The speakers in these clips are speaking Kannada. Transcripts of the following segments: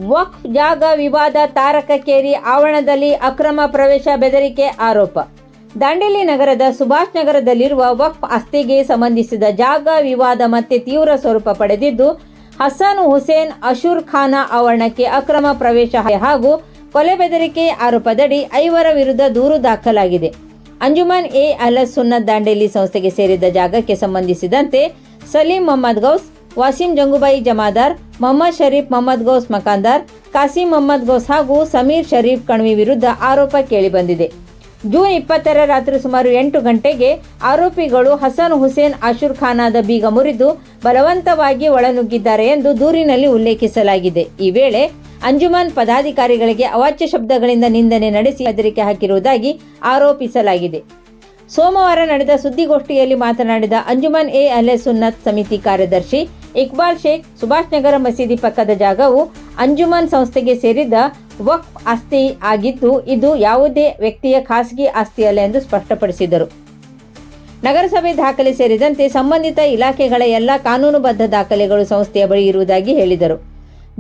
ವಕ್ಫ್ ಜಾಗ ವಿವಾದ ತಾರಕಕ್ಕೇರಿ ಆವರಣದಲ್ಲಿ ಅಕ್ರಮ ಪ್ರವೇಶ ಬೆದರಿಕೆ ಆರೋಪ. ದಾಂಡೇಲಿ ನಗರದ ಸುಭಾಷ್ ನಗರದಲ್ಲಿರುವ ವಕ್ಫ್ ಆಸ್ತಿಗೆ ಸಂಬಂಧಿಸಿದ ಜಾಗ ವಿವಾದ ಮತ್ತೆ ತೀವ್ರ ಸ್ವರೂಪ ಪಡೆದಿದ್ದು, ಹಸನ್ ಹುಸೇನ್ ಅಶೂರ್ ಖಾನ ಆವರಣಕ್ಕೆ ಅಕ್ರಮ ಪ್ರವೇಶ ಹಾಗೂ ಕೊಲೆ ಬೆದರಿಕೆ ಆರೋಪದಡಿ 5 ವಿರುದ್ಧ ದೂರು ದಾಖಲಾಗಿದೆ. ಅಂಜುಮನ್ ಎ ಅಹ್ಲುಸ್ ಸುನ್ನತ್ ದಾಂಡೇಲಿ ಸಂಸ್ಥೆಗೆ ಸೇರಿದ ಜಾಗಕ್ಕೆ ಸಂಬಂಧಿಸಿದಂತೆ ಸಲೀಂ ಮೊಹಮ್ಮದ್ ಗೌಸ್, ವಾಸಿಂ ಜಂಗುಬಾಯಿ ಜಮಾದಾರ್, ಮೊಹಮ್ಮದ್ ಶರೀಫ್ ಮೊಹಮ್ಮದ್ ಗೌಸ್ ಮಕಾಂದಾರ್, ಕಾಸಿಂ ಮೊಹಮ್ಮದ್ ಗೌಸ್ ಹಾಗೂ ಸಮೀರ್ ಶರೀಫ್ ಕಣ್ವಿ ವಿರುದ್ಧ ಆರೋಪ ಕೇಳಿಬಂದಿದೆ. ಜೂನ್ 20 ರಾತ್ರಿ ಸುಮಾರು 8 ಗಂಟೆಗೆ ಆರೋಪಿಗಳು ಹಸನ್ ಹುಸೇನ್ ಅಶೂರ್ ಖಾನಾದ ಬೀಗ ಮುರಿದು ಬಲವಂತವಾಗಿ ಒಳನುಗ್ಗಿದ್ದಾರೆ ಎಂದು ದೂರಿನಲ್ಲಿ ಉಲ್ಲೇಖಿಸಲಾಗಿದೆ. ಈ ವೇಳೆ ಅಂಜುಮನ್ ಪದಾಧಿಕಾರಿಗಳಿಗೆ ಅವಾಚ್ಯ ಶಬ್ದಗಳಿಂದ ನಿಂದನೆ ನಡೆಸಿ ಬೆದರಿಕೆ ಹಾಕಿರುವುದಾಗಿ ಆರೋಪಿಸಲಾಗಿದೆ. ಸೋಮವಾರ ನಡೆದ ಸುದ್ದಿಗೋಷ್ಠಿಯಲ್ಲಿ ಮಾತನಾಡಿದ ಅಂಜುಮನ್ ಎ ಅಹ್ಲುಸ್ ಸುನ್ನತ್ ಸಮಿತಿ ಕಾರ್ಯದರ್ಶಿ ಇಕ್ಬಾಲ್ ಶೇಖ್, ಸುಭಾಷ್ ನಗರ ಮಸೀದಿ ಪಕ್ಕದ ಜಾಗವು ಅಂಜುಮನ್ ಸಂಸ್ಥೆಗೆ ಸೇರಿದ ವಕ್ಫ್ ಆಸ್ತಿ ಆಗಿದ್ದು, ಇದು ಯಾವುದೇ ವ್ಯಕ್ತಿಯ ಖಾಸಗಿ ಆಸ್ತಿಯಲ್ಲ ಎಂದು ಸ್ಪಷ್ಟಪಡಿಸಿದರು. ನಗರಸಭೆ ದಾಖಲೆ ಸೇರಿದಂತೆ ಸಂಬಂಧಿತ ಇಲಾಖೆಗಳ ಎಲ್ಲ ಕಾನೂನುಬದ್ಧ ದಾಖಲೆಗಳು ಸಂಸ್ಥೆಯ ಬಳಿ ಇರುವುದಾಗಿ ಹೇಳಿದರು.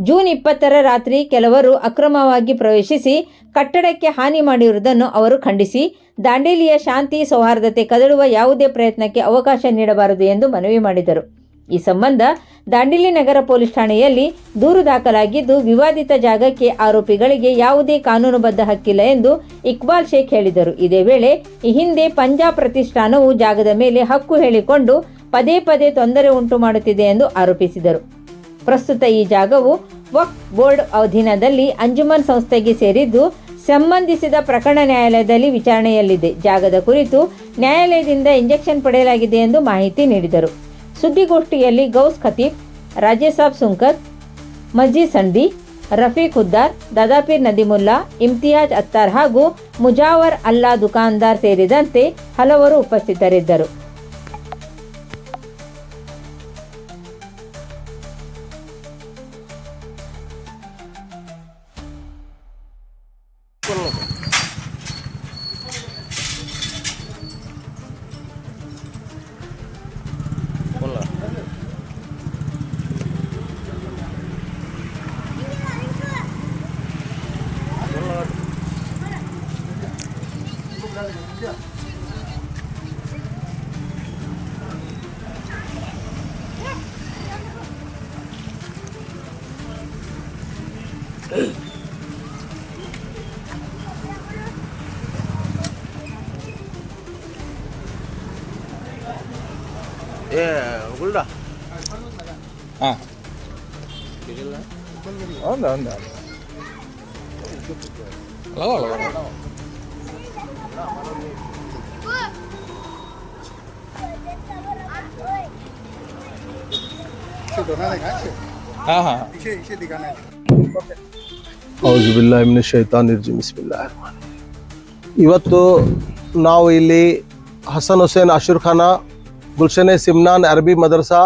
ಜೂನ್ 20 ರಾತ್ರಿ ಕೆಲವರು ಅಕ್ರಮವಾಗಿ ಪ್ರವೇಶಿಸಿ ಕಟ್ಟಡಕ್ಕೆ ಹಾನಿ ಮಾಡಿರುವುದನ್ನು ಅವರು ಖಂಡಿಸಿ, ದಾಂಡೇಲಿಯ ಶಾಂತಿ ಸೌಹಾರ್ದತೆ ಕದಡುವ ಯಾವುದೇ ಪ್ರಯತ್ನಕ್ಕೆ ಅವಕಾಶ ನೀಡಬಾರದು ಎಂದು ಮನವಿ ಮಾಡಿದರು. ಈ ಸಂಬಂಧ ದಾಂಡೇಲಿ ನಗರ ಪೊಲೀಸ್ ಠಾಣೆಯಲ್ಲಿ ದೂರು ದಾಖಲಾಗಿದ್ದು, ವಿವಾದಿತ ಜಾಗಕ್ಕೆ ಆರೋಪಿಗಳಿಗೆ ಯಾವುದೇ ಕಾನೂನುಬದ್ಧ ಹಕ್ಕಿಲ್ಲ ಎಂದು ಇಕ್ಬಾಲ್ ಶೇಖ್ ಹೇಳಿದರು. ಇದೇ ವೇಳೆ ಈ ಹಿಂದೆ ಪಂಜಾಬ್ ಪ್ರತಿಷ್ಠಾನವು ಜಾಗದ ಮೇಲೆ ಹಕ್ಕು ಹೇಳಿಕೊಂಡು ಪದೇ ಪದೇ ತೊಂದರೆ ಉಂಟು ಮಾಡುತ್ತಿದೆ ಎಂದು ಆರೋಪಿಸಿದರು. ಪ್ರಸ್ತುತ ಈ ಜಾಗವು ವಕ್ಫ್ ಬೋರ್ಡ್ ಅಧೀನದಲ್ಲಿ ಅಂಜುಮನ್ ಸಂಸ್ಥೆಗೆ ಸೇರಿದ್ದು, ಸಂಬಂಧಿಸಿದ ಪ್ರಕರಣ ನ್ಯಾಯಾಲಯದಲ್ಲಿ ವಿಚಾರಣೆಯಲ್ಲಿದೆ. ಜಾಗದ ಕುರಿತು ನ್ಯಾಯಾಲಯದಿಂದ ಇಂಜೆಕ್ಷನ್ ಪಡೆಯಲಾಗಿದೆ ಎಂದು ಮಾಹಿತಿ ನೀಡಿದರು. ಸುದ್ದಿಗೋಷ್ಠಿಯಲ್ಲಿ ಗೌಸ್ ಖತೀಬ್, ರಾಜೇಸಾಬ್ ಸುಂಕತ್, ಮಜೀದ್ ಸಂಡಿ, ರಫೀಕ್ ಹುದ್ದಾರ್, ದಾದಾಪೀರ್ ನದಿಮುಲ್ಲಾ, ಇಮ್ತಿಯಾಜ್ ಅತ್ತಾರ್ ಹಾಗೂ ಮುಜಾವರ್ ಅಲ್ಲಾ ದುಕಾನ್ದಾರ್ ಸೇರಿದಂತೆ ಹಲವರು ಉಪಸ್ಥಿತರಿದ್ದರು. गुल्डा हाँ लगा हाँ हाँ पीछे दिखाना है. ಔಜುಬಿಲ್ಲಾಹಿ ಮಿನಶ್ ಶೈತಾನಿರ್ ರಜೀಮ್. ಬಿಸ್ಮಿಲ್ಲಾಹಿರ್ ರಹಮಾನಿರ್ ರಹೀಮ್. ಇವತ್ತು ನಾವು ಇಲ್ಲಿ ಹಸನ್ ಹುಸೇನ್ ಅಶೂರ್ ಖಾನ, ಗುಲ್ಶನೆ ಸಿಮ್ನಾನ್ ಅರಬಿ ಮದರಸಾ,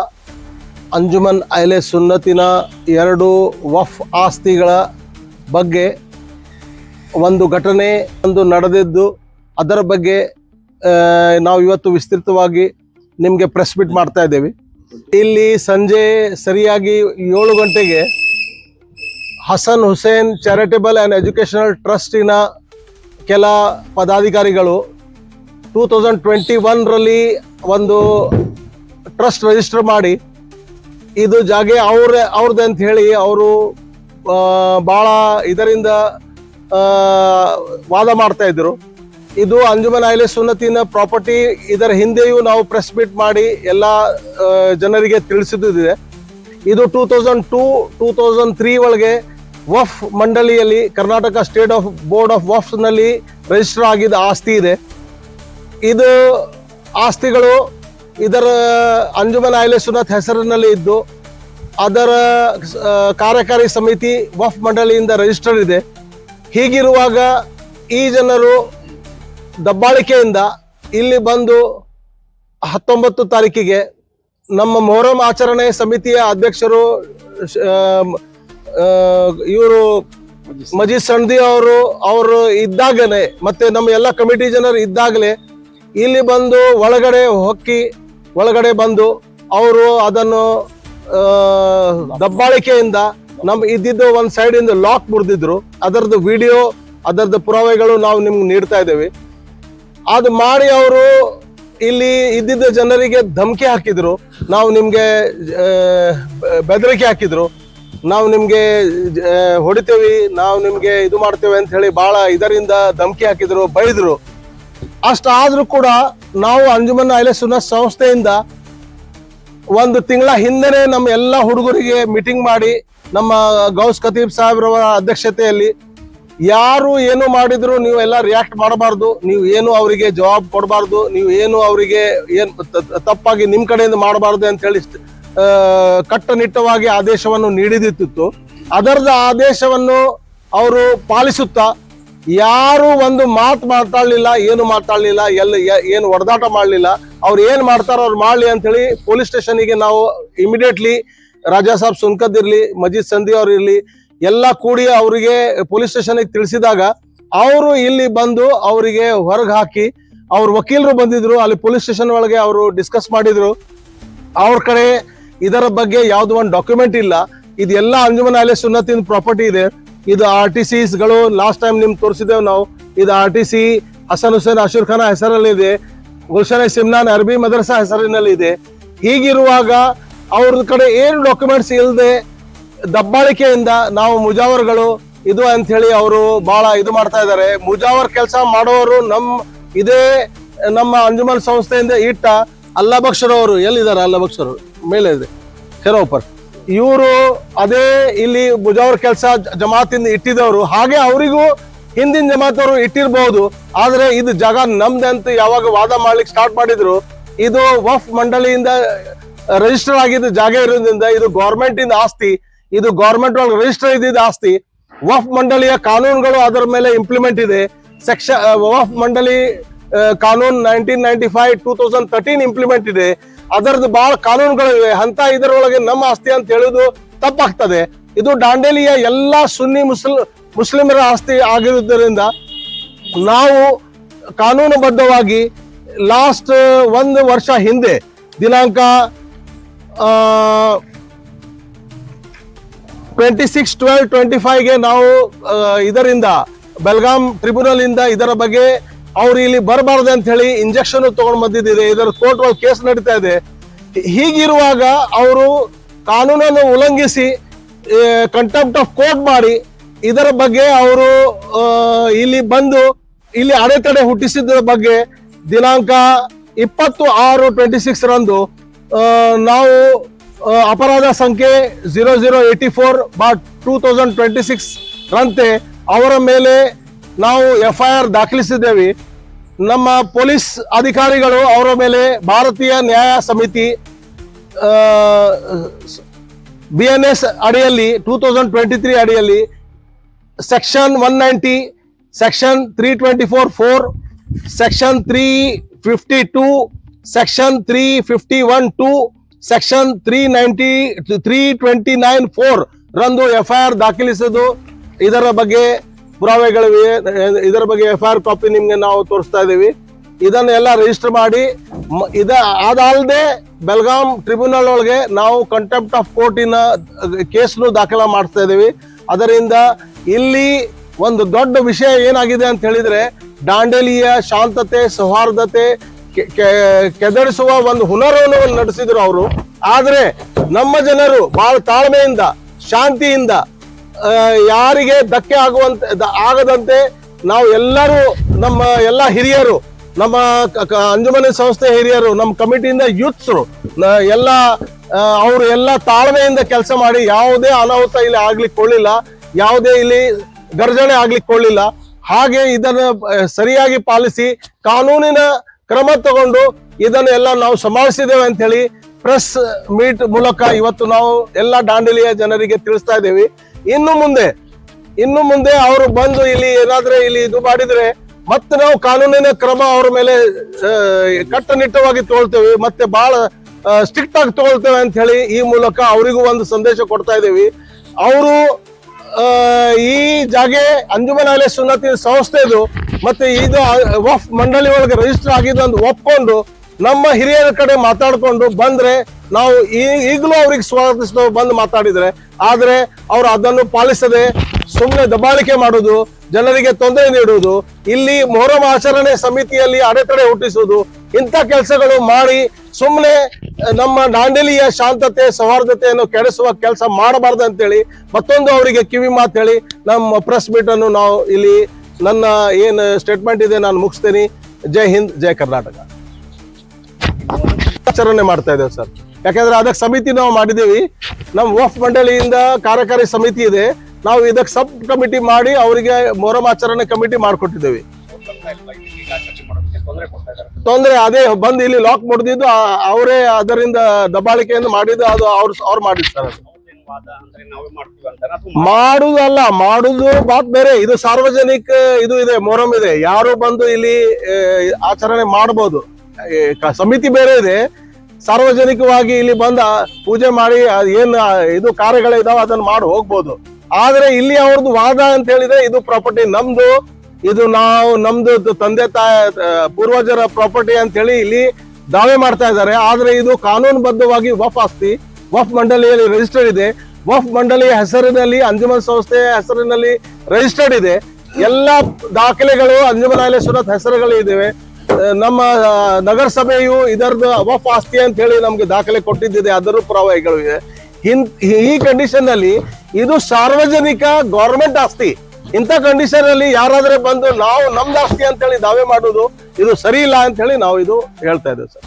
ಅಂಜುಮನ್ ಅಹ್ಲುಸ್ ಸುನ್ನತಿನ 2 ವಕ್ಫ್ ಆಸ್ತಿಗಳ ಬಗ್ಗೆ ಒಂದು ಘಟನೆ ನಡೆದಿದ್ದು, ಅದರ ಬಗ್ಗೆ ನಾವು ಇವತ್ತು ವಿಸ್ತೃತವಾಗಿ ನಿಮಗೆ ಪ್ರೆಸ್ ಮೀಟ್ ಮಾಡ್ತಾ ಇದ್ದೇವೆ. ಇಲ್ಲಿ ಸಂಜೆ ಸರಿಯಾಗಿ 7 ಗಂಟೆಗೆ Hasan Hussain charitable and educational ಟ್ರಸ್ಟಿನ ಕೆಲ ಪದಾಧಿಕಾರಿಗಳು 2021ರಲ್ಲಿ ಒಂದು ಟ್ರಸ್ಟ್ ರಿಜಿಸ್ಟರ್ ಮಾಡಿ, ಇದು ಜಾಗೆ ಅವ್ರದ್ದು ಅಂತ ಹೇಳಿ ಅವರು ಭಾಳ ಇದರಿಂದ ವಾದ ಮಾಡ್ತಾ ಇದ್ರು. ಇದು ಅಂಜುಮನ್ ಅಹ್ಲುಸ್ ಸುನ್ನತಿನ ಪ್ರಾಪರ್ಟಿ. ಇದರ ಹಿಂದೆಯೂ ನಾವು ಪ್ರೆಸ್ ಮೀಟ್ ಮಾಡಿ ಎಲ್ಲ ಜನರಿಗೆ ತಿಳಿಸಿದ್ದಿದೆ. ಇದು 2002-2003 ಒಳಗೆ ವಫ್ ಮಂಡಳಿಯಲ್ಲಿ Karnataka state of board of ವಫ್ನಲ್ಲಿ ರಿಜಿಸ್ಟರ್ ಆಗಿದ್ದ ಆಸ್ತಿ ಇದೆ. ಇದು ಆಸ್ತಿಗಳು ಇದರ ಅಂಜುಮನ್ ಅಹ್ಲುಸ್ ಸುನ್ನತ್ ಹೆಸರಿನಲ್ಲಿ ಇದ್ದು, ಅದರ ಕಾರ್ಯಕಾರಿ ಸಮಿತಿ ವಫ್ ಮಂಡಳಿಯಿಂದ ರಿಜಿಸ್ಟರ್ ಇದೆ. ಹೀಗಿರುವಾಗ ಈ ಜನರು ದಬ್ಬಾಳಿಕೆಯಿಂದ ಇಲ್ಲಿ ಬಂದು 19 ತಾರೀಕಿಗೆ ನಮ್ಮ ಮೊಹರಂ ಆಚರಣೆ ಸಮಿತಿಯ ಅಧ್ಯಕ್ಷರು ಇವರು ಮಜೀದ್ ಸಂಡಿ ಅವರು ಇದ್ದಾಗಲೇ, ಮತ್ತೆ ನಮ್ಮ ಎಲ್ಲ ಕಮಿಟಿ ಜನರು ಇದ್ದಾಗಲೇ ಇಲ್ಲಿ ಬಂದು ಒಳಗಡೆ ಬಂದು ಅವರು ಅದನ್ನು ದಬ್ಬಾಳಿಕೆಯಿಂದ ಇದ್ದಿದ್ದು ಒಂದ್ ಸೈಡ್ ಇಂದ ಲಾಕ್ ಮುರಿದಿದ್ರು. ಅದರದ್ದು ವಿಡಿಯೋ, ಅದರದ್ದು ಪುರಾವೆಗಳು ನಾವು ನಿಮ್ಗೆ ನೀಡ್ತಾ ಇದ್ದೇವೆ. ಅದು ಮಾಡಿ ಅವರು ಇಲ್ಲಿ ಇದ್ದಿದ್ದ ಜನರಿಗೆ ಧಮಕಿ ಹಾಕಿದ್ರು, ನಾವು ನಿಮ್ಗೆ ಬೆದರಿಕೆ ಹಾಕಿದ್ರು, ನಾವು ನಿಮ್ಗೆ ಹೊಡಿತೇವಿ, ನಾವು ನಿಮ್ಗೆ ಇದು ಮಾಡ್ತೇವೆ ಅಂತ ಹೇಳಿ ಬಹಳ ಇದರಿಂದ ಧಮಕಿ ಹಾಕಿದ್ರು, ಬೈದ್ರು. ಅಷ್ಟಾದ್ರೂ ಕೂಡ ನಾವು ಅಂಜುಮನ್ ಅಹ್ಲೆ ಸುನ್ನತ್ ಸಂಸ್ಥೆಯಿಂದ ಒಂದು ತಿಂಗಳ ಹಿಂದೆನೆ ನಮ್ಮ ಎಲ್ಲ ಹುಡುಗರಿಗೆ ಮೀಟಿಂಗ್ ಮಾಡಿ, ನಮ್ಮ ಗೌಸ್ ಖತೀಬ್ ಸಾಹೇಬ್ರವರ ಅಧ್ಯಕ್ಷತೆಯಲ್ಲಿ, ಯಾರು ಏನು ಮಾಡಿದ್ರು ನೀವು ಎಲ್ಲ ರಿಯಾಕ್ಟ್ ಮಾಡಬಾರ್ದು, ನೀವು ಏನು ಅವರಿಗೆ ಜವಾಬ್ ಕೊಡಬಾರ್ದು, ನೀವು ಏನು ಅವರಿಗೆ ಏನ್ ತಪ್ಪಾಗಿ ನಿಮ್ ಕಡೆಯಿಂದ ಮಾಡಬಾರ್ದು ಅಂತ ಹೇಳಿ ಕಟ್ಟುನಿಟ್ಟವಾಗಿ ಆದೇಶವನ್ನು ನೀಡಿದಿತ್ತು. ಅದರದ ಆದೇಶವನ್ನು ಅವರು ಪಾಲಿಸುತ್ತಾ ಯಾರು ಒಂದು ಮಾತು ಮಾತಾಡ್ಲಿಲ್ಲ, ಏನು ಮಾತಾಡ್ಲಿಲ್ಲ, ಏನು ಹೊಡೆದಾಟ ಮಾಡ್ಲಿಲ್ಲ. ಅವ್ರು ಏನ್ ಮಾಡ್ತಾರೋ ಅವ್ರು ಮಾಡ್ಲಿ ಅಂತ ಹೇಳಿ ಪೊಲೀಸ್ ಸ್ಟೇಷನ್ಗೆ ನಾವು ಇಮಿಡಿಯೇಟ್ಲಿ ರಾಜಾ ಸಾಬ್ ಸುನ್ಕದ್ ಇರ್ಲಿ, ಮಜೀದ್ ಸಂಧಿ ಅವ್ರು ಇರ್ಲಿ, ಎಲ್ಲ ಕೂಡಿ ಅವರಿಗೆ ಪೊಲೀಸ್ ಸ್ಟೇಷನ್ಗೆ ತಿಳಿಸಿದಾಗ ಅವರು ಇಲ್ಲಿ ಬಂದು ಅವರಿಗೆ ಹೊರಗೆ ಹಾಕಿ, ಅವ್ರ ವಕೀಲರು ಬಂದಿದ್ರು, ಅಲ್ಲಿ ಪೊಲೀಸ್ ಸ್ಟೇಷನ್ ಒಳಗೆ ಅವರು ಡಿಸ್ಕಸ್ ಮಾಡಿದ್ರು. ಅವ್ರ ಕಡೆ ಇದರ ಬಗ್ಗೆ ಯಾವ್ದು ಒಂದು ಡಾಕ್ಯುಮೆಂಟ್ ಇಲ್ಲ, ಇದೆಲ್ಲ ಅಂಜುಮನ್ ಅಹ್ಲೆ ಸುನ್ನತಿನ ಪ್ರಾಪರ್ಟಿ ಇದೆ. ಇದು RTCs ಗಳು ಲಾಸ್ಟ್ ಟೈಮ್ ನಿಮ್ಗೆ ತೋರಿಸಿದ್ದೇವೆ ನಾವು. ಇದು RTC ಹಸನ್ ಹುಸೇನ್ ಅಶೂರ್ ಖಾನ ಹೆಸರಲ್ಲಿದೆ, ಗುಲ್ಶನ್ ಸಿಮ್ನಾನ್ ಅರಬಿ ಮದರಸಾ ಹೆಸರಿನಲ್ಲಿ ಇದೆ. ಹೀಗಿರುವಾಗ ಅವ್ರ ಕಡೆ ಏನು ಡಾಕ್ಯುಮೆಂಟ್ಸ್ ಇಲ್ಲದೆ ದಬ್ಬಾಳಿಕೆಯಿಂದ ನಾವು ಮುಜಾವರ್ಗಳು ಇದು ಅಂತ ಹೇಳಿ ಅವರು ಬಹಳ ಇದು ಮಾಡ್ತಾ ಇದ್ದಾರೆ. ಮುಜಾವರ್ ಕೆಲಸ ಮಾಡೋರು ಇದೇ ನಮ್ಮ ಅಂಜುಮನ್ ಸಂಸ್ಥೆಯಿಂದ ಇಟ್ಟ ಅಲ್ಲಾ ಬಕ್ಷರವರು ಎಲ್ಲಿದ್ದಾರೆ? ಅಲ್ಲಾ ಬಕ್ಷರು ಮೇಲೆ ಇದೆ ಕೆರೋಪರ್. ಇವರು ಅದೇ ಇಲ್ಲಿ ಮುಜಾವರ್ ಕೆಲಸ ಜಮಾತಿಂದ ಇಟ್ಟಿದವರು. ಹಾಗೆ ಅವರಿಗೂ ಹಿಂದಿನ ಜಮಾತವರು ಇಟ್ಟಿರ್ಬಹುದು, ಆದ್ರೆ ಇದು ಜಾಗ ನಮ್ದಂತ ಯಾವಾಗ ವಾದ ಮಾಡ್ಲಿಕ್ಕೆ ಸ್ಟಾರ್ಟ್ ಮಾಡಿದ್ರು, ಇದು ವಫ್ ಮಂಡಳಿಯಿಂದ ರಿಜಿಸ್ಟರ್ ಆಗಿದ್ದ ಜಾಗ ಇರೋದ್ರಿಂದ ಇದು ಗೌರ್ಮೆಂಟ್ ಇಂದ ಆಸ್ತಿ, ಇದು ಗೌರ್ಮೆಂಟ್ ಒಳಗೆ ರಿಜಿಸ್ಟರ್ ಇದ್ದಿದ್ದ ಆಸ್ತಿ. ವಫ್ ಮಂಡಳಿಯ ಕಾನೂನುಗಳು ಅದರ ಮೇಲೆ ಇಂಪ್ಲಿಮೆಂಟ್ ಇದೆ. ವಫ್ ಮಂಡಳಿ ಕಾನೂನು 1995 2013 ಇಂಪ್ಲಿಮೆಂಟ್ ಇದೆ. ಅದರದ್ದು ಬಹಳ ಕಾನೂನುಗಳಿವೆ. ಅಂತ ಇದರೊಳಗೆ ನಮ್ಮ ಆಸ್ತಿ ಅಂತ ಹೇಳುದು ತಪ್ಪಾಗ್ತದೆ. ಇದು ದಾಂಡೇಲಿಯ ಎಲ್ಲಾ ಸುನ್ನಿ ಮುಸ್ಲಿಮರ ಆಸ್ತಿ ಆಗಿರುವುದರಿಂದ ನಾವು ಕಾನೂನುಬದ್ಧವಾಗಿ ಲಾಸ್ಟ್ 1 ವರ್ಷ ಹಿಂದೆ ದಿನಾಂಕ 26/12/25 ನಾವು ಇದರಿಂದ ಬೆಲ್ಗಾಂ ಟ್ರಿಬ್ಯುನಲ್ ಇಂದ ಇದರ ಬಗ್ಗೆ ಅವ್ರು ಇಲ್ಲಿ ಬರಬಾರ್ದು ಅಂತ ಹೇಳಿ ಇಂಜೆಕ್ಷನ್ ತಗೊಂಡು ಬಂದಿದ್ದಾರೆ. ಇದರ ಕೋರ್ಟ್ ಒಳಗೆ ಕೇಸ್ ನಡೀತಾ ಇದೆ. ಹೀಗಿರುವಾಗ ಅವರು ಕಾನೂನನ್ನು ಉಲ್ಲಂಘಿಸಿ ಕಂಟೆಂಪ್ಟ್ ಆಫ್ ಕೋರ್ಟ್ ಮಾಡಿ ಇದರ ಬಗ್ಗೆ ಅವರು ಇಲ್ಲಿ ಬಂದು ಇಲ್ಲಿ ಅಡೆತಡೆ ಹುಟ್ಟಿಸಿದ ಬಗ್ಗೆ ದಿನಾಂಕ 26/26 ರಂದು ನಾವು ಅಪರಾಧ ಸಂಖ್ಯೆ 0084/2026 ರಂತೆ ಅವರ ಮೇಲೆ ನಾವು FIR ದಾಖಲಿಸಿದ್ದೇವೆ. ನಮ್ಮ ಪೊಲೀಸ್ ಅಧಿಕಾರಿಗಳು ಅವರ ಮೇಲೆ ಭಾರತೀಯ ನ್ಯಾಯ ಸಮಿತಿ BNS ಅಡಿಯಲ್ಲಿ 2023 ಅಡಿಯಲ್ಲಿ section 190, section 324(4), section 352, section 351(2), section 329(4) ರಂದು FIR ದಾಖಲಿಸೋದು. ಇದರ ಬಗ್ಗೆ ಪುರಾವೆಗಳಿವೆ. ಇದರ ಬಗ್ಗೆ FIR ಕಾಪಿ ನಿಮ್ಗೆ ನಾವು ತೋರಿಸ್ತಾ ಇದ್ದೀವಿ. ಇದನ್ನೆಲ್ಲ ರಿಜಿಸ್ಟರ್ ಮಾಡಿ ಅದಲ್ಲದೆ ಬೆಲ್ಗಾಂ ಟ್ರಿಬ್ಯುನಲ್ ಒಳಗೆ ನಾವು ಕಂಟೆಂಪ್ಟ್ ಆಫ್ ಕೋರ್ಟಿನ ಕೇಸ್ನು ದಾಖಲ ಮಾಡ್ತಾ ಇದ್ದೀವಿ. ಅದರಿಂದ ಇಲ್ಲಿ ಒಂದು ದೊಡ್ಡ ವಿಷಯ ಏನಾಗಿದೆ ಅಂತ ಹೇಳಿದ್ರೆ, ದಾಂಡೇಲಿಯ ಶಾಂತತೆ ಸೌಹಾರ್ದತೆ ಕೆದರಿಸುವ ಒಂದು ಹುನರವನ್ನು ನಡೆಸಿದ್ರು ಅವರು. ಆದ್ರೆ ನಮ್ಮ ಜನರು ಬಹಳ ತಾಳ್ಮೆಯಿಂದ ಶಾಂತಿಯಿಂದ ಯಾರಿಗೆ ಧಕ್ಕೆ ಆಗದಂತೆ ನಾವು ಎಲ್ಲರೂ ನಮ್ಮ ಎಲ್ಲ ಹಿರಿಯರು, ನಮ್ಮ ಅಂಜುಮನ್ ಸಂಸ್ಥೆ ಹಿರಿಯರು, ನಮ್ಮ ಕಮಿಟಿಯಿಂದ ಯೂತ್ಸ್ರು ಎಲ್ಲ ಅವರು ಎಲ್ಲ ತಾಳ್ಮೆಯಿಂದ ಕೆಲಸ ಮಾಡಿ ಯಾವುದೇ ಅನಾಹುತ ಇಲ್ಲಿ ಆಗ್ಲಿಕ್ಕೆ ಕೊಳ್ಳಿಲ್ಲ, ಯಾವುದೇ ಇಲ್ಲಿ ಗರ್ಜನೆ ಆಗ್ಲಿಕ್ಕೆ ಕೊಳ್ಳಿಲ್ಲ. ಹಾಗೆ ಇದನ್ನು ಸರಿಯಾಗಿ ಪಾಲಿಸಿ ಕಾನೂನಿನ ಕ್ರಮ ತಗೊಂಡು ಇದನ್ನೆಲ್ಲ ನಾವು ಸಂಭಾಳಿಸಿದ್ದೇವೆ ಅಂತ ಹೇಳಿ ಪ್ರೆಸ್ ಮೀಟ್ ಮೂಲಕ ಇವತ್ತು ನಾವು ಎಲ್ಲ ದಾಂಡೇಲಿಯ ಜನರಿಗೆ ತಿಳಿಸ್ತಾ ಇದ್ದೇವೆ. ಇನ್ನು ಮುಂದೆ ಅವರು ಬಂದು ಇಲ್ಲಿ ಏನಾದ್ರೆ ಇಲ್ಲಿ ಇದು ಮಾಡಿದ್ರೆ ಮತ್ತೆ ನಾವು ಕಾನೂನಿನ ಕ್ರಮ ಅವ್ರ ಮೇಲೆ ಕಟ್ಟುನಿಟ್ಟವಾಗಿ ತಗೊಳ್ತೇವೆ, ಮತ್ತೆ ಬಹಳ ಸ್ಟ್ರಿಕ್ಟ್ ಆಗಿ ತಗೊಳ್ತೇವೆ ಅಂತ ಹೇಳಿ ಈ ಮೂಲಕ ಅವರಿಗೂ ಒಂದು ಸಂದೇಶ ಕೊಡ್ತಾ ಇದ್ದೇವೆ. ಅವರು ಈ ಜಾಗೆ ಅಂಜುಮನ್ ಅಹ್ಲೆ ಸುನ್ನತಿ ಸಂಸ್ಥೆದು ಮತ್ತೆ ಇದು ವಫ್ ಮಂಡಳಿ ಒಳಗೆ ರಿಜಿಸ್ಟರ್ ಆಗಿದ್ದು ಅಂತ ಒಪ್ಕೊಂಡು ನಮ್ಮ ಹಿರಿಯರ ಕಡೆ ಮಾತಾಡ್ಕೊಂಡು ಬಂದ್ರೆ ನಾವು ಈಗಲೂ ಅವ್ರಿಗೆ ಸ್ವಾಗತಿಸಿದವು ಬಂದು ಮಾತಾಡಿದ್ರೆ, ಆದ್ರೆ ಅವ್ರು ಅದನ್ನು ಪಾಲಿಸದೆ ಸುಮ್ಮನೆ ದಬ್ಬಾಳಿಕೆ ಮಾಡುವುದು, ಜನರಿಗೆ ತೊಂದರೆ ನೀಡುವುದು, ಇಲ್ಲಿ ಮೊಹರಂ ಆಚರಣೆ ಸಮಿತಿಯಲ್ಲಿ ಅಡೆತಡೆ ಹುಟ್ಟಿಸುವುದು, ಇಂಥ ಕೆಲಸಗಳು ಮಾಡಿ ಸುಮ್ಮನೆ ನಮ್ಮ ದಾಂಡೇಲಿಯ ಶಾಂತತೆ ಸೌಹಾರ್ದತೆಯನ್ನು ಕೆಡಿಸುವ ಕೆಲಸ ಮಾಡಬಾರ್ದು ಅಂತೇಳಿ ಮತ್ತೊಂದು ಅವರಿಗೆ ಕಿವಿ ಮಾತು ಹೇಳಿ ನಮ್ಮ ಪ್ರೆಸ್ ಮೀಟ್ ಅನ್ನು ನಾವು ಇಲ್ಲಿ ನನ್ನ ಏನು ಸ್ಟೇಟ್ಮೆಂಟ್ ಇದೆ ನಾನು ಮುಗಿಸ್ತೇನೆ. ಜೈ ಹಿಂದ್, ಜೈ ಕರ್ನಾಟಕ. ಆಚರಣೆ ಮಾಡ್ತಾ ಇದ್ದೇವೆ ಸರ್, ಯಾಕಂದ್ರೆ ಅದಕ್ಕೆ ಸಮಿತಿ ನಾವು ಮಾಡಿದ್ದೀವಿ. ನಮ್ಮ ವಫ್ ಮಂಡಳಿಯಿಂದ ಕಾರ್ಯಕಾರಿ ಸಮಿತಿ ಇದೆ, ನಾವು ಇದಕ್ಕೆ ಸಬ್ ಕಮಿಟಿ ಮಾಡಿ ಅವರಿಗೆ ಮೊಹರಂ ಆಚರಣೆ ಕಮಿಟಿ ಮಾಡಿಕೊಟ್ಟಿದ್ದೇವೆ. ತೊಂದರೆ ಅದೇ ಬಂದು ಇಲ್ಲಿ ಲಾಕ್ ಮಾಡಿದ್ದು ಅವರೇ, ಅದರಿಂದ ದಬ್ಬಾಳಿಕೆಯನ್ನು ಮಾಡಿದ್ದು ಅದು ಅವ್ರು ಮಾಡಿದ್ದು ಸರ್. ಮಾಡುದಲ್ಲ, ಮಾಡುದು ಮಾತ್ ಬೇರೆ, ಇದು ಸಾರ್ವಜನಿಕ ಇದು ಇದೆ, ಮೊಹರಂ ಇದೆ, ಯಾರು ಬಂದು ಇಲ್ಲಿ ಆಚರಣೆ ಮಾಡಬಹುದು. ಸಮಿತಿ ಬೇರೆ ಇದೆ, ಸಾರ್ವಜನಿಕವಾಗಿ ಇಲ್ಲಿ ಬಂದ ಪೂಜೆ ಮಾಡಿ ಏನ್ ಇದು ಕಾರ್ಯಗಳಿದಾವ ಅದನ್ನ ಮಾಡಿ ಹೋಗ್ಬೋದು. ಆದ್ರೆ ಇಲ್ಲಿ ಅವ್ರದ್ದು ವಾದ ಅಂತ ಹೇಳಿದ್ರೆ ಇದು ಪ್ರಾಪರ್ಟಿ ನಮ್ದು, ಇದು ನಾವು ನಮ್ದು ತಂದೆ ತಾಯಿ ಪೂರ್ವಜರ ಪ್ರಾಪರ್ಟಿ ಅಂತ ಹೇಳಿ ಇಲ್ಲಿ ದಾವೆ ಮಾಡ್ತಾ ಇದ್ದಾರೆ. ಆದ್ರೆ ಇದು ಕಾನೂನುಬದ್ಧವಾಗಿ ವಫ್ ಆಸ್ತಿ, ವಫ್ ಮಂಡಳಿಯಲ್ಲಿ ರಿಜಿಸ್ಟರ್ಡ್ ಇದೆ. ವಫ್ ಮಂಡಳಿಯ ಹೆಸರಿನಲ್ಲಿ, ಅಂಜುಮನ್ ಸಂಸ್ಥೆ ಹೆಸರಿನಲ್ಲಿ ರಿಜಿಸ್ಟರ್ಡ್ ಇದೆ. ಎಲ್ಲ ದಾಖಲೆಗಳು ಅಂಜುಮನ್ ಅಹ್ಲೆ ಸುನ್ನತ್ ಹೆಸರುಗಳು ಇದಾವೆ. ನಮ್ಮ ನಗರಸಭೆಯು ಇದರದ್ದು ವಫ್ ಆಸ್ತಿ ಅಂತ ಹೇಳಿ ನಮ್ಗೆ ದಾಖಲೆ ಕೊಟ್ಟಿದ್ದಿದೆ, ಅದರ ಪುರಾವೆಗಳು ಇದೆ. ಈ ಕಂಡೀಷನ್ ನಲ್ಲಿ ಇದು ಸಾರ್ವಜನಿಕ ಗವರ್ಮೆಂಟ್ ಆಸ್ತಿ. ಇಂಥ ಕಂಡೀಷನ್ ಅಲ್ಲಿ ಯಾರಾದ್ರೆ ಬಂದು ನಾವು ನಮ್ದು ಆಸ್ತಿ ಅಂತ ಹೇಳಿ ದಾವೆ ಮಾಡುದು ಇದು ಸರಿ ಇಲ್ಲ ಅಂತ ಹೇಳಿ ನಾವು ಇದು ಹೇಳ್ತಾ ಇದ್ದೇವೆ ಸರ್.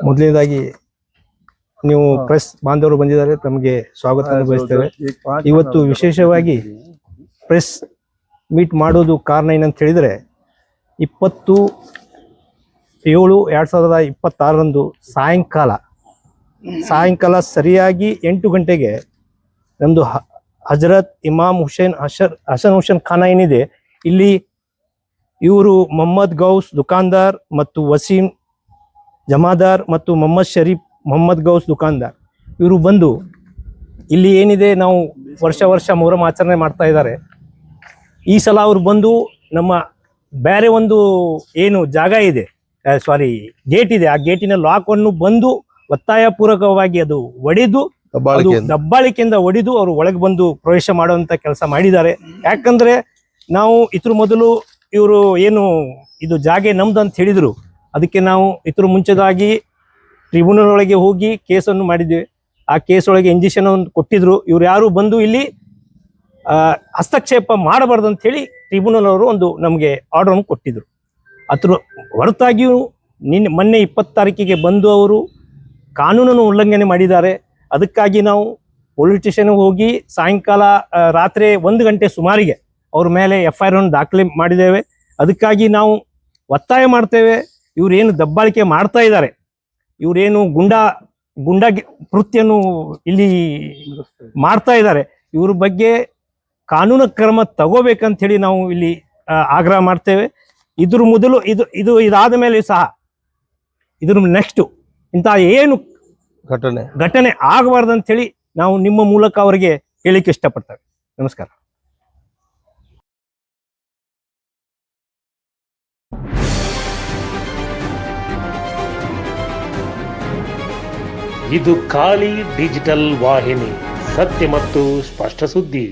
ಮೊದಲನೇದಾಗಿ ನೀವು ಪ್ರೆಸ್ ಬಾಂಧವರು ಬಂದಿದ್ದಾರೆ, ತಮಗೆ ಸ್ವಾಗತ ಬಯಸ್ತೇವೆ. ಇವತ್ತು ವಿಶೇಷವಾಗಿ ಪ್ರೆಸ್ ಮೀಟ್ ಮಾಡೋದು ಕಾರಣ ಏನಂತ ಹೇಳಿದ್ರೆ 20/7/2026 ಸಾಯಂಕಾಲ ಸರಿಯಾಗಿ 8 ಗಂಟೆಗೆ ನಮ್ದು ಹಜರತ್ ಇಮಾಮ್ ಹಸನ್ ಹುಸೇನ್ ಖಾನ ಏನಿದೆ ಇಲ್ಲಿ, ಇವರು ಮೊಹಮ್ಮದ್ ಗೌಸ್ ದುಕಾನ್ದಾರ್ ಮತ್ತು ವಸೀಂ ಜಮಾದಾರ್ ಮತ್ತು ಮೊಹಮ್ಮದ್ ಶರೀಫ್ ಮೊಹಮ್ಮದ್ ಗೌಸ್ ದುಕಾನ್ದಾರ್ ಇವರು ಬಂದು ಇಲ್ಲಿ ಏನಿದೆ ನಾವು ವರ್ಷ ಮೊಹರಂ ಆಚರಣೆ ಮಾಡ್ತಾ ಇದ್ದಾರೆ. ಈ ಸಲ ಅವರು ಬಂದು ನಮ್ಮ ಬೇರೆ ಒಂದು ಏನು ಜಾಗ ಇದೆ, ಗೇಟ್ ಇದೆ, ಆ ಗೇಟಿನ ಲಾಕ್ ಅನ್ನು ಬಂದು ಒತ್ತಾಯ ಪೂರ್ವಕವಾಗಿ ಅದು ಒಡೆದು, ದಬ್ಬಾಳಿಕೆಯಿಂದ ಒಡೆದು ಅವರು ಒಳಗೆ ಬಂದು ಪ್ರವೇಶ ಮಾಡುವಂತ ಕೆಲಸ ಮಾಡಿದ್ದಾರೆ. ಯಾಕಂದ್ರೆ ನಾವು ಇದ್ರ ಮೊದಲು ಇವರು ಏನು ಇದು ಜಾಗ ನಮ್ದು ಅಂತ ಹೇಳಿದ್ರು, ಅದಕ್ಕೆ ನಾವು ಇದ್ರ ಮುಂಚೆದಾಗಿ ಟ್ರಿಬ್ಯುನಲ್ ಒಳಗೆ ಹೋಗಿ ಕೇಸನ್ನು ಮಾಡಿದ್ವಿ. ಆ ಕೇಸ್ ಒಳಗೆ ಇಂಜೆಕ್ಷನ್ ಒಂದು ಕೊಟ್ಟಿದ್ರು. ಇವ್ರು ಯಾರು ಬಂದು ಇಲ್ಲಿ ಹಸ್ತಕ್ಷೇಪ ಮಾಡಬಾರ್ದು ಅಂತ ಹೇಳಿ ಟ್ರಿಬ್ಯುನಲ್ ಅವರು ಒಂದು ನಮಗೆ ಆರ್ಡರ್ ಅನ್ನು ಕೊಟ್ಟಿದ್ರು. ಅದ್ರ ಹೊರತಾಗಿಯೂ ಮೊನ್ನೆ 20 ತಾರೀಕಿಗೆ ಬಂದು ಅವರು ಕಾನೂನನ್ನು ಉಲ್ಲಂಘನೆ ಮಾಡಿದ್ದಾರೆ. ಅದಕ್ಕಾಗಿ ನಾವು ಪೊಲೀಸ್ ಸ್ಟೇಷನ್ ಹೋಗಿ ಸಾಯಂಕಾಲ ರಾತ್ರಿ 1 ಗಂಟೆ ಸುಮಾರಿಗೆ ಅವ್ರ ಮೇಲೆ FIR ಅನ್ನು ದಾಖಲೆ ಮಾಡಿದ್ದೇವೆ. ಅದಕ್ಕಾಗಿ ನಾವು ಒತ್ತಾಯ ಮಾಡ್ತೇವೆ, ಇವ್ರೇನು ದಬ್ಬಾಳಿಕೆ ಮಾಡ್ತಾ ಇದ್ದಾರೆ, ಇವರೇನು ಗುಂಡಾ ಕೃತ್ಯವನ್ನು ಇಲ್ಲಿ ಮಾಡ್ತಾ ಇದ್ದಾರೆ, ಇವ್ರ ಬಗ್ಗೆ ಕಾನೂನು ಕ್ರಮ ತಗೋಬೇಕಂತ ಹೇಳಿ ನಾವು ಇಲ್ಲಿ ಆಗ್ರಹ ಮಾಡ್ತೇವೆ. ಇದ್ರ ಮೊದಲು ಇದಾದ ಮೇಲೆ ಸಹ ಇದ್ರ ನೆಕ್ಸ್ಟ್ ಇಂಥ ಏನು ಘಟನೆ ಆಗಬಾರ್ದು ಅಂತ ಹೇಳಿ ನಾವು ನಿಮ್ಮ ಮೂಲಕ ಅವರಿಗೆ ಹೇಳಿಕ್ಕೆ ಇಷ್ಟಪಡ್ತೇವೆ. ನಮಸ್ಕಾರ. ಇದು ಖಾಲಿ ಡಿಜಿಟಲ್ ವಾಹಿನಿ, ಸತ್ಯ ಮತ್ತು ಸ್ಪಷ್ಟ ಸುದ್ದಿ.